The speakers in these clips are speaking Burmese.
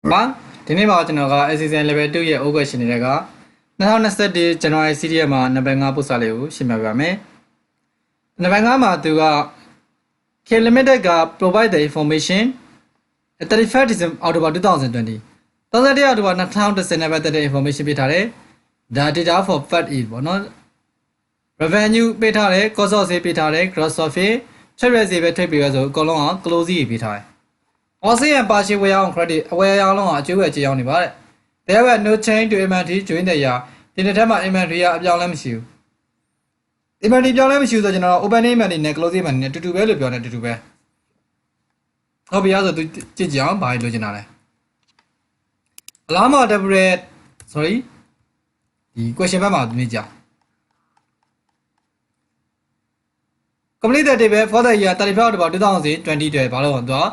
Ba, ini mau channel ka LCCI level 2 ရဲ့ over question တွေက2021 January series မှာနံပါတ်5ပုစလေးကိုရှင်းပြပါမယ်။နံပါတ်5မှာသူက K limited က provide the information at 31st December October 2020 31အောက်တိုဘာ2010နဲ့ပတ်သက်တဲ့ information ပေးထားတယ်။ data for fact is ပေါ့နော်။ revenue ပေးထားတယ် cost of sale ပေးထားတယ် gross profit ချက်ရက်စီပဲထိပ်ပြီးပဲဆိုအကုန်လုံးက close ကြီးပေးထားတယ်။ Also and partial way on credit အဝယ်ရောင်းလုံးကအကျိုးပဲကြေးရောက်နေပါတယ်။ There were no change to inventory during the year ဒီနှစ်ထဲမှာ inventory ကအပြောင်းလဲမရှိဘူး။ inventory ပြောင်းလဲမရှိဘူးဆိုတော့ကျွန်တော် opening inventory နဲ့ closing inventory နဲ့တူတူပဲလို့ပြောနေတူတူပဲ။ဟုတ်ပြီအဲ့ဆိုသူကြည့်ကြအောင်ဘာလို့လိုချင်တာလဲ။ alarm debit sorry ဒီ question ဘက်မှာမြင်ကြ။ complete the table for the year 31 October 2020တွေဘာလို့တော့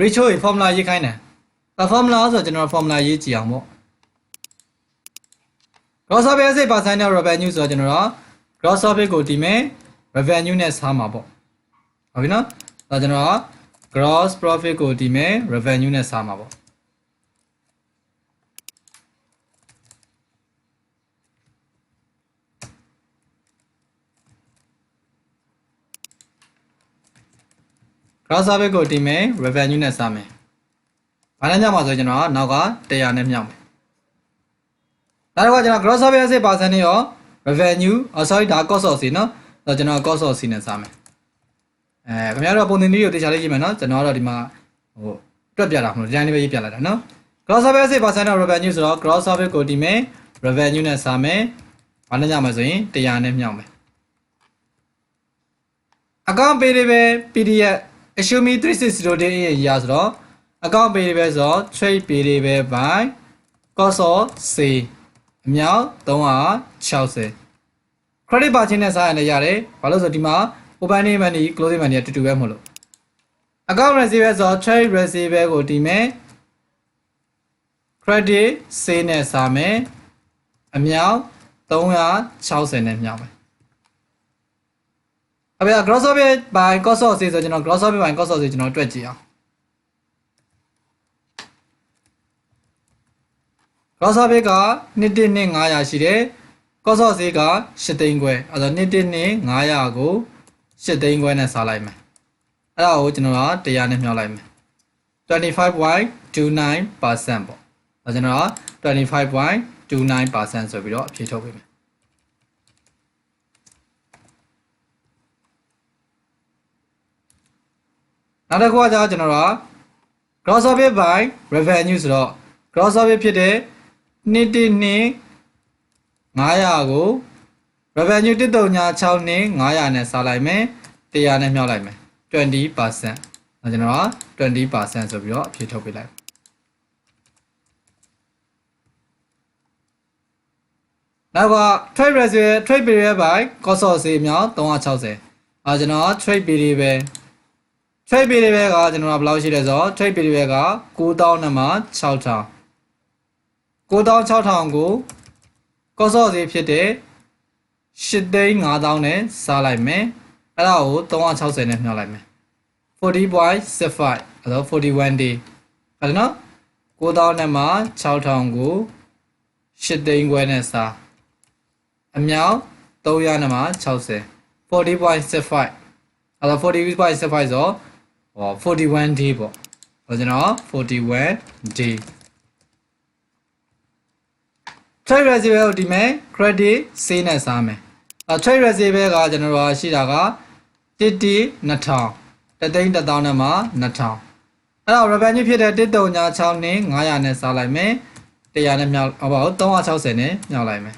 ratio ရဲ့ formula ရေးခိုင်းတယ်။ formula ဆိုတော့ကျွန်တော် formula ရေးကြည့်အောင်ပေါ့။ gross profit 8% နဲ့ revenue ဆိုတော့ကျွန်တော် gross profit ကိုဒီမဲ့ revenue နဲ့စားမှာပေါ့။ဟုတ်ပြီနော်။ဒါကျွန်တော် gross profit ကိုဒီမဲ့ revenue နဲ့စားမှာပေါ့။ gross profit ကိုဒီမဲ့ revenue နဲ့စားမယ်။ဘာနဲ့ညမှာဆိုကျွန်တော်နောက်က100နဲ့မြောက်မယ်။ဒါတော့ကျွန်တော် gross profit 8%နဲ့ရော revenue sorry ဒါ cost of sale နော်။ဆိုတော့ကျွန်တော် cost of sale နဲ့စားမယ်။ခင်ဗျားတို့ပုံသင်နည်းကိုတေချာလေးရေးမယ်နော်။ကျွန်တော်ကတော့ဒီမှာဟိုတွက်ပြတာမလို့ဒီတိုင်းလေးပဲရေးပြလိုက်တာနော်။ gross profit 8% နဲ့ revenue ဆိုတော့ gross profit ကိုဒီမဲ့ revenue နဲ့စားမယ်။ဘာနဲ့ညမှာဆိုရင်100နဲ့မြောက်မယ်။ account payable PDF issue me 360 day ရဲ့ရာဆိုတော့ account payable ဆိုတော့ trade payable by cost of sale အမြောက်360 credit purchase နဲ့စားရလည်းရတယ်ဘာလို့ဆိုဒီမှာ opening money closing money အတူတူပဲမဟုတ်လို့ account receivable ဆိုတော့ trade receivable ကိုဒီမဲ့ credit sale နဲ့စားမယ်အမြောက်360နဲ့မြောက်မယ်အဖေ gross profit by cost of sale ဆိုကျွန်တော် gross profit by cost of sale ကျွန်တော်တွက်ကြည့်အောင် gross profit က1.500ရှိတယ် cost of sale က8သိန်းခွဲအဲ့တော့1.500ကို8သိန်းခွဲနဲ့စားလိုက်မယ်အဲ့ဒါကိုကျွန်တော်က100နဲ့မြောက်လိုက်မယ် 25.29% ပေါ့ဒါကျွန်တော်က 25.29% ဆိုပြီးတော့အဖြေထုတ်ပေးမယ်နောက်တစ်ခုကကျွန်တော်က gross profit by revenue ဆိုတော့ gross profit ဖြစ်တဲ့1.500ကို revenue 1.36နဲ့900နဲ့စားလိုက်မယ်100နဲ့မြောက်လိုက်မယ် 20% ဒါကျွန်တော်က 20% ဆိုပြီးတော့အဖြေထုတ်ပေးလိုက်နောက်က trade receivable trade period by cost of sale မြောက်360အဲကျွန်တော် trade period trade period ကကျွန်တော်ဘယ်လောက်ရှိလဲဆိုတော့ trade period က9000နဲ့မှ6000 9600ကို cost of sale ဖြစ်တဲ့85000နဲ့စားလိုက်မယ်အဲ့ဒါကို360နဲ့မြောက်လိုက်မယ် 40.65 အဲ့တော့41 day အဲ့ဒါနော်9000နဲ့မှ6000ကို8သိန်းခွဲနဲ့စားအမြောက်300နဲ့မှ60 40.65 အဲ့တော့40.65ဆို41 day ပေါ့ဆိုကျွန်တော်41 day trade receivable ဒီမဲ့ credit sale နဲ့စားမယ်trade receivable ကကျွန်တော်တို့ရှိတာက1.2000တသိန်း1000နဲ့မှ2000အဲ့တော့ revenue ဖြစ်တဲ့1.36နဲ့900နဲ့စားလိုက်မယ်100နဲ့မြောက်ဟုတ်ပါဘူး360နဲ့မြောက်လိုက်မယ်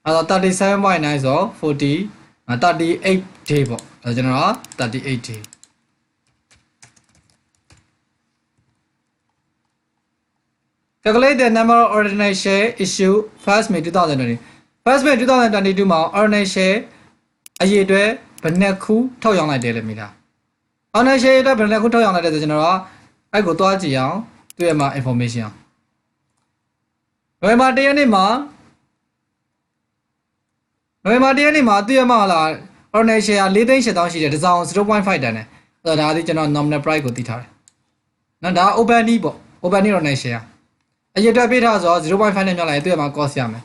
အဲ့တော့37.9ဆို40 38 day ပေါ့အဲ့ကျွန်တော်က38 day calculate the number of ordinary share issue 1st May 2020 1st May 2022မှာ ordinary share အရေးအတွက်ဘယ်နှခုထုတ်ရောင်းလိုက်တယ်လဲမိသား ordinary share အတွက်ဘယ်နှခုထုတ်ရောင်းလိုက်တယ်ဆိုကျွန်တော်ကအဲ့ကိုသွားကြည့်အောင်တွေ့ရမှာ information နိုဝင်ဘာ1ရက်နေ့မှာတွေ့ရမှာလား ordinary share 4,800,000ရှိတယ်တစ်စောင် 0.5 တန်နဲ့အဲ့တော့ဒါသည်ကျွန်တော် nominal price ကိုသိထားတယ် နော်ဒါ open နီးပေါ့ open နီးတော့နိုင် share အရေးအတွက်ပေးထားဆို 0.5 နဲ့မြောက်လိုက်ရင်သူ့မှာ cost ရမယ်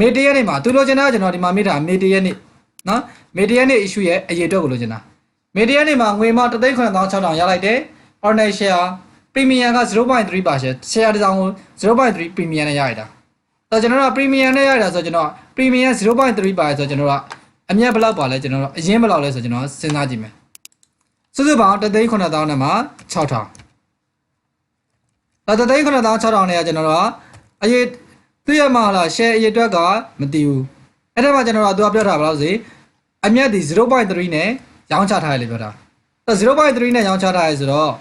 မေတရက်နေ့မှာသူလိုချင်တာကျွန်တော်ဒီမှာမေးတာမေတရက်နေ့နော်မေတရက်နေ့ issue ရဲ့အရေးအတွက်ကိုလိုချင်တာမေတရက်နေ့မှာငွေမ3,9600ရလိုက်တယ် ordinary share premium က 0.3 ပါ share တစ်စောင်ကို 0.3 premium နဲ့ရရတာဆိုတော့ကျွန်တော်တို့ premium နဲ့ရရတာဆိုတော့ကျွန်တော် premium 0.3 ပါဆိုတော့ကျွန်တော်တို့အမြတ်ဘယ်လောက်ပါလဲကျွန်တော်တို့အရင်ဘယ်လောက်လဲဆိုတော့ကျွန်တော်စဉ်းစားကြည့်မယ်စုစုပေါင်း3,900နဲ့မှာ6,000ဒါ3,900နဲ့ကကျွန်တော်တို့အရေးသူရမှာလား share အရေးအတွက်ကမတည်ဘူးအဲ့ဒါမှကျွန်တော်တို့သူကပြောထားပါလို့စီအမြတ်ဒီ 0.3 နဲ့ရောင်းချထားရလေပြောတာ0.3 နဲ့ရောင်းချထားရဆိုတော့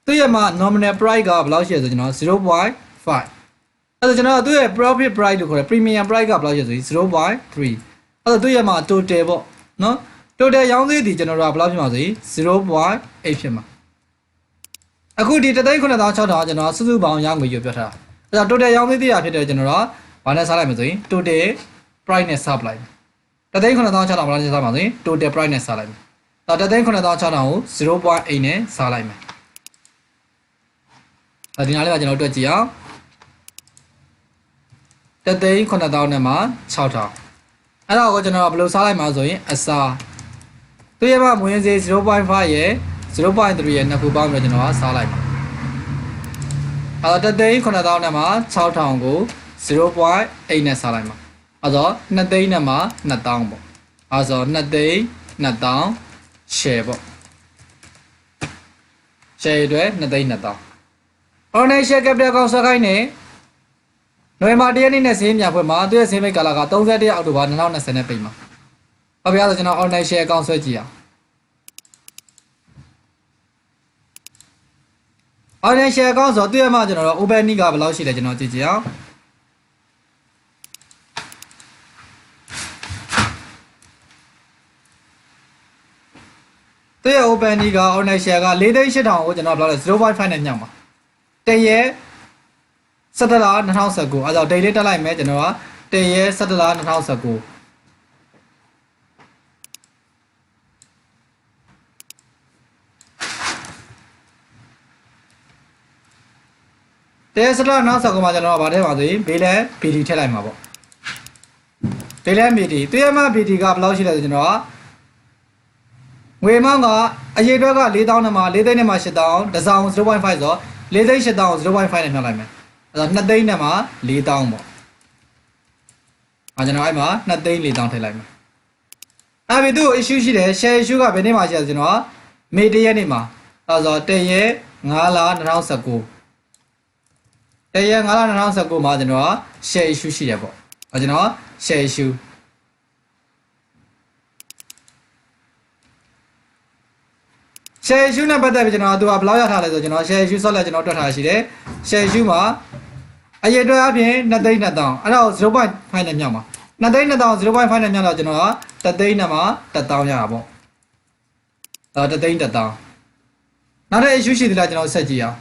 သူရမှာ nominal price ကဘယ်လောက်ရှိရဆိုကျွန်တော် 0.5 အဲ့တော့ကျွန်တော်သူရဲ့ profit price လို့ခေါ်တယ် premium price ကဘယ်လောက်ရှိဆို0.3 အဲ့တော့သူရမှာ total ပေါ့နော် total ရောင်းသေးဒီကျွန်တော်တို့ကဘယ်လောက်ဖြစ်မှာဆို0.8 ဖြစ်မှာအခုဒီ3,900,600ကျွန်တော်စုစုပေါင်းရောင်းငွေပြောထားတာအဲ့တော့ total ရောင်းသေးသေးတာဖြစ်တယ်ကျွန်တော်တို့ဘာနဲ့စားလိုက်မဆိုရင် total price နဲ့စားပလိုက်3,900,600ဘာနဲ့စားမှာဆိုရင် total price နဲ့စားလိုက်မယ်အဲ့တော့3,900,600ကို 0.8 နဲ့စားလိုက်မယ်အဲ့ဒီနားလေးကကျွန်တော်တွေ့ကြည့်အောင်3,900,နဲ့မှာ6,000အဲ့တော့ကိုကျွန်တော်ဘယ်လိုစားလိုက်မှာဆိုရင်အစားသူရဲ့မှာမွေးစေး 0.5 ရဲ့ 0.3 ရဲ့နှစ်ခုပေါင်းပြီးကျွန်တော်စားလိုက်မှာအဲ့တော့3,900,နဲ့မှာ6,000ကို 0.8 နဲ့စားလိုက်မှာအဲ့တော့2,000,000နဲ့မှာ2,000ပေါ့အဲ့တော့2,000,000 2,000 share ပေါ့ share အတွက်2,000,000 ordinary share capital ကောင်းဆွဲခိုင်းနေနိုဝင်ဘာ1ရက်နေ့နဲ့ဈေးမြဖွင့်မှာသူရဲ့ဈေးမိတ်ကာလက31ရက်အောက်တိုဘာ2020နဲ့ပိတ်မှာ။ဟုတ်ပြီအဲ့ဒါကျွန်တော် online share အကောင့်ဆွဲကြည့်အောင်။ online share အကောင့်ဆိုသူရဲ့မှာကျွန်တော်တို့ open need ကဘယ်လောက်ရှိလဲကျွန်တော်ကြည့်ကြည့်အောင်။သူရဲ့ open need က online share က4,800,000ကိုကျွန်တော်ဘယ်လောက်လဲ 0.5 နဲ့ညှောက်မှာ။တရက်17လ2019အဲ့တော့ daily တက်လိုက်မယ်ကျွန်တော်က1ရက်17လ2019တဲ17လ2019မှာကျွန်တော်ကဗာထဲမှာဆိုရင်ဘေးလန် BD ထည့်လိုက်မှာပေါ့ဘေးလန် BD သူရဲ့မှာ BD ကဘယ်လောက်ရှိလဲဆိုကျွန်တော်ကငွေမောင်းကအရေးအတွက်က4,000နဲ့မှာ4,000နဲ့မှာ8,000တစ်စောင် 0.5 ဆိုတော့4,800,000 0.5 နဲ့မြောက်လိုက်မယ်အဲ့တော့2,000,000နဲ့မှာ4,000ပေါ့ကျွန်တော်အဲ့မှာ2,400,000ထည့်လိုက်မယ်အဲ့ဒီသူ့ issue ရှိတယ် share issue ကဘယ်နေ့မှာရှိလဲကျွန်တော်မေ1ရက်နေ့မှာအဲ့ဆို1ရက်5လ20191ရက်5လ2019မှာကျွန်တော် share issue ရှိတယ်ပေါ့ကျွန်တော် share issue share issue နဲ့ပတ်သက်ပြီးကျွန်တော်သူကဘယ်လောက်ရထားလဲဆိုကျွန်တော် share issue ဆော့လက်ကျွန်တော်တွက်ထားရှိတယ် share issue မှာအရေးအတွက်အပြင်2,200,000အဲ့ဒါကို 0.5 နဲ့မြောက်မှာ2,200,000 0.5 နဲ့မြောက်တော့ကျွန်တော်က3,000,000နဲ့မှာ1,000ရတာပေါ့3,100,000နောက်တဲ့ issue ရှိသေးလားကျွန်တော်ဆက်ကြည့်အောင်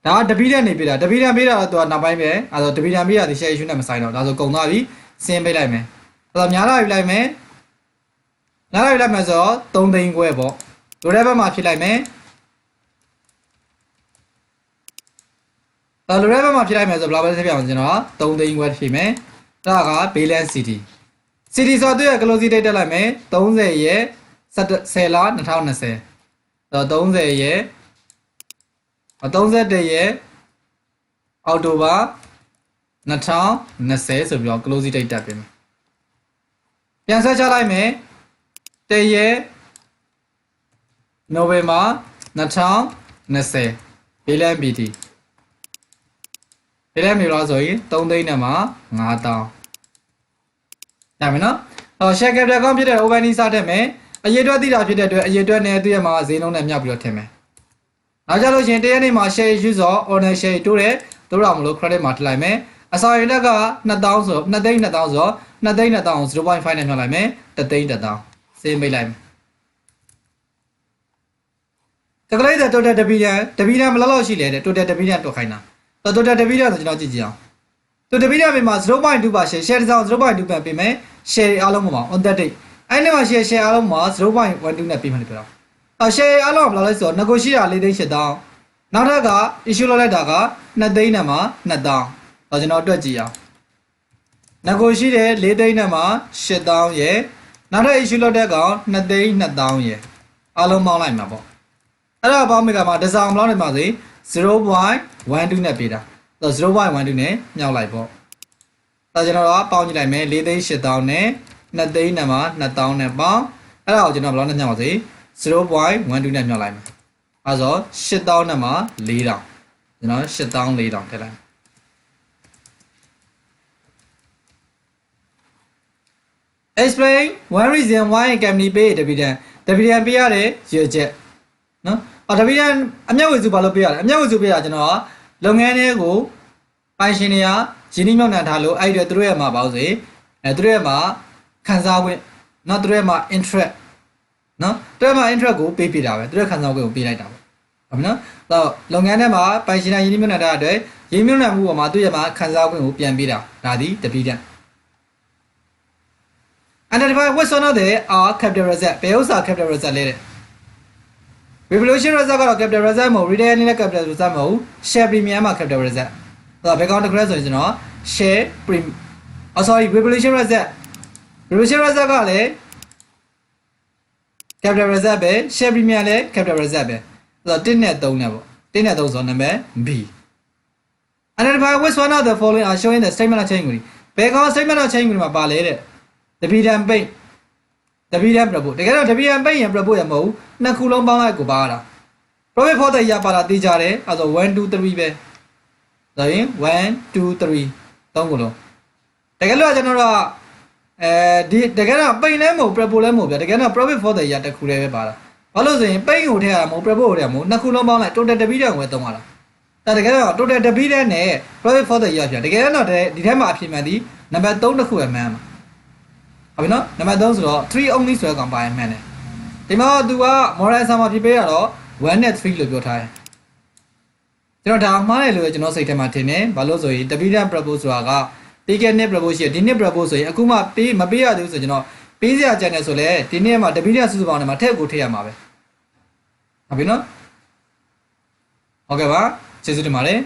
ဒါကတပီးတဲ့နေပေးတာတပီးတန်ပေးတာတော့သူကနောက်ပိုင်းပဲအဲ့တော့တပီးတန်ပေးတာဒီ share issue နဲ့မဆိုင်တော့ဒါဆိုကုန်သွားပြီစင်းပေးလိုက်မယ်အဲ့တော့များလာပြီလိုက်မယ်များလာပြီလိုက်မယ်ဆိုတော့3,000,000ခွဲပေါ့လိုတဲ့ဘက်မှာဖြစ်လိုက်မယ်လိုတဲ့ဘက်မှာဖြစ်လိုက်မယ်ဆိုဘယ်လောက်ပဲဖြစ်ပြအောင်ကျွန်တော်3,000,000ခွဲဖြစ်မယ်ဒါက balance city ဆိုတော့သူရဲ့ closing date တက်လိုက်မယ်30ရက်10လ2020တော့30ရက်31ရက်အောက်တိုဘာ2020ဆိုပြီးတော့ closing date တက်ပြင်မယ်ပြန်ဆက်ချလိုက်မယ်1ရက်နိုဝင်ဘာ2020 balance BT ဒီလဲမျိုးလားဆိုရင်3,000,000နဲ့မှာ9,000ရမယ်နော်share capital account ဖြစ်တဲ့ open need စတက်မယ်အရေးအတွက်သိတာဖြစ်တဲ့အတွက်အရေးအတွက်နဲ့သူ့ရဲ့မှာဈေးနှုန်းနဲ့မြောက်ပြီးတော့ထည့်မယ်နောက်ကြလို့ချင်းတရက်နေ့မှာ share issue ဆို owner share တိုးတယ်တိုးတော့မလို့ credit မှာထည့်လိုက်မယ်အစာရည်လက်က2,000ဆို2,200,000ဆို2,200,000 0.5 နဲ့မြောက်လိုက်မယ်3,100,000စေးမိတ်လိုက်မယ်တကယ်လို့ total တပီးတန်ဘယ်လောက်ရှိလဲတဲ့ total တပီးတန်တွက်ခိုင်းတာtotal တပီးတန်ဆိုကျွန်တော်ကြည့်ကြည့်အောင်တပီးတန်ပြင်မှာ 0.2 ပါ share တစ်စောင် 0.2 ပန်ပြင်မယ် share အားလုံးပေါ်မှာ on that date အဲ့ဒီမှာ share အားလုံးမှာ 0.12 နဲ့ပြီးမှနေပြတော့share အားလုံးကဘယ်လောက်လဲဆိုတော့ငကိုရှိတာ4သိန်း8000နောက်ထပ်က issue လုပ်လိုက်တာက2သိန်းနဲ့မှာ2000တော့ကျွန်တော်တွက်ကြည့်အောင်ငကိုရှိတဲ့4သိန်းနဲ့မှာ8000ရဲ့နောက်ထပ် issue လုပ်တဲ့ကောင်2သိန်း2000ရဲ့အားလုံးပေါင်းလိုက်မှာပေါ့အဲ့ဒါပေါင်းမိကမှာတစ်စောင်ဘယ်လောက်နေမှာစေ0.12နဲ့ပေးတာဆိုတော့0.12နဲ့မြောက်လိုက်ပေါ့ဒါကျွန်တော်ကပေါင်းကြည့်လိုက်မယ်4သိန်း8000နဲ့2သိန်းနဲ့မှာ2000နဲ့ပေါင်းအဲ့ဒါကိုကျွန်တော်ဘယ်လောက်နဲ့ညှောက်ပါစေ0.12နဲ့မြောက်လိုက်မယ်အဲဆို8000နဲ့မှာ4000ကျွန်တော်8400ထည့်လိုက်explain one reason why a company pay dividend ပေးရတဲ့ရည်ချက်နော်dividend အမြတ်ဝေစုဘာလို့ပေးရလဲအမြတ်ဝေစုပေးတာကျွန်တော်ကလုပ်ငန်းတွေကိုပိုင်ရှင်တွေကရင်းနှီးမြှုပ်နှံထားလို့အဲ့ဒီသူတို့ရဲ့မှာပါစေသူတို့ရဲ့မှာခံစားခွင့်နော်သူတို့ရဲ့မှာ interest နော်သူတို့ရဲ့မှာ interest ကိုပေးပြတာပဲသူတို့ခံစားခွင့်ကိုပေးလိုက်တာပေါ့ဟုတ်ပြီနော်လုပ်ငန်းထဲမှာပိုင်ရှင်တွေရင်းနှီးမြှုပ်နှံထားတဲ့ရင်းနှီးမြှုပ်နှံမှုပေါ်မှာသူတို့ရဲ့မှာခံစားခွင့်ကိုပြန်ပေးတာဒါဒီ dividend Identify what's one of the capital reserve ဘယ်ဥစ္စာ capital reserve လဲတဲ့ revolution reserve ကတော့ capital reserve မဟုတ် retail အနေနဲ့ capital reserve မဟုတ် share premium မှာ capital reserve ဒါဘယ်ကောင်တစ်ခုလဲဆိုရင်ကျွန်တော် share premium sorry revolution reserve ကလည်း capital reserve ပဲ share premium လည်း capital reserve ပဲဆိုတော့1နဲ့3နဲ့ပေါ့1နဲ့3ဆိုတော့နံပါတ် B Identify which one of the following are showing the statement of change ဘယ်ကောင် statement of change မှာပါလဲတဲ့dividend pay dividend propose တကယ်တော့ dividend pay ရင် propose ရမဟုတ်နှစ်ခုလုံးပေါင်းလိုက်ကိုပါတာ profit for the year ပါတာသိကြတယ်အဲဆို1 2 3ပဲဒါရင်1 2 3 3ခုလုံးတကယ်လို့ကျွန်တော်တို့ဒီတကယ်တော့ pay လည်းမဟုတ် propose လည်းမဟုတ်ဗျာတကယ်တော့ profit for the year တစ်ခုလည်းပဲပါတာဘာလို့ဆိုရင် pay ကိုထည့်ရတာမဟုတ် propose ကိုထည့်ရမဟုတ်နှစ်ခုလုံးပေါင်းလိုက် total dividend ကိုသုံးရတာဒါတကယ်တော့ total dividend နဲ့ profit for the year ပြတကယ်တော့ဒီထဲမှာအဖြစ်မှန်သည်နံပါတ်3တစ်ခုပဲမှန်မှာဟုတ်ပြီနော်နံပါတ်3ဆိုတော့3 only ဆိုတဲ့ကောင်ပါရင်မှန်တယ်ဒီမှာသူက moral sum မှာဖြစ်ပေးရတော့1နဲ့3လို့ပြောထားတယ်ကျွန်တော်ဒါမှားတယ်လို့ကျွန်တော်စိတ်ထဲမှာထင်တယ်ဘာလို့ဆိုရင် dividend propose ဆိုတာကပေးခဲ့တဲ့ propose ရှိဒီနှစ် propose ဆိုရင်အခုမှပေးမပေးရသေးဘူးဆိုကျွန်တော်ပေးစရာကြံတယ်ဆိုလဲဒီနေ့မှာ dividend စုစုပေါင်းနဲ့မှာထည့်ကိုထည့်ရမှာပဲဟုတ်ပြီနော်ဟုတ်ကဲ့ပါကျေးဇူးတင်ပါတယ်